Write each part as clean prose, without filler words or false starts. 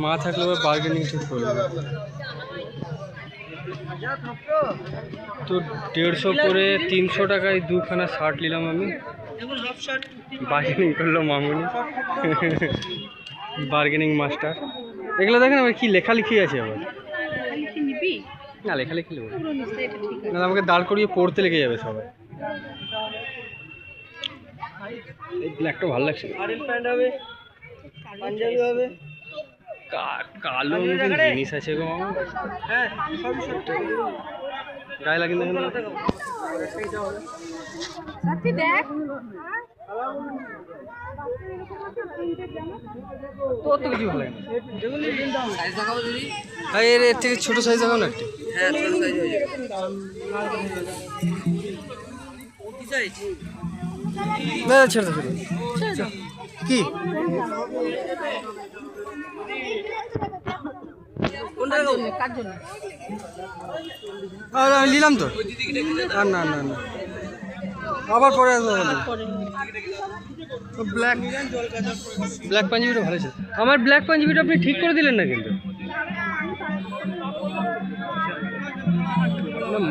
মা থাকলে আবার বার্গেনিং ঠিক করবে। তো 150 করে 300 টাকায় দুখানা শার্ট নিলাম আমি। বার্গেনিং করলো মামুনি, বার্গেনিং মাস্টার। এগুলো দেখেন আবার কি লেখালেখি আছে আবার। না লেখালেখি নেব না, আমাকে দাঁড় করিয়ে পড়তে লেগে যাবে সবাই। এই ব্ল্যাকটা ভালো লাগছে। কালো মতন জিনিস আছে গো মামা, গায়ে লাগিয়ে দেখেন দেখ। তোর তো কিছু ভালো লাগে না, এর থেকে ছোট সাইজ দেখাও না একটু। হ্যাঁ ছোট সাইজ হয়ে যাবে। কি সাইজ? না ছেড়ে দাও, কি আমি নিলাম তো। না না না আবার পরে আসবো। ব্ল্যাক ব্ল্যাক পাঞ্জাবিটা ভালো ছিল। আমার ব্ল্যাক পাঞ্জাবিটা আপনি ঠিক করে দিলেন না কিন্তু।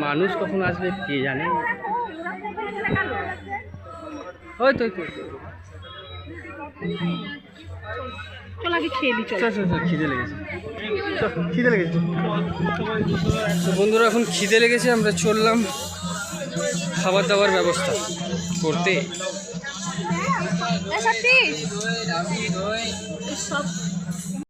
মানুষ কখন আসবে কে জানে। ওই তো খিদে লেগেছে, খিদে লেগেছে। তো বন্ধুরা এখন খিদে লেগেছে, আমরা চললাম খাবার দাবার ব্যবস্থা করতে।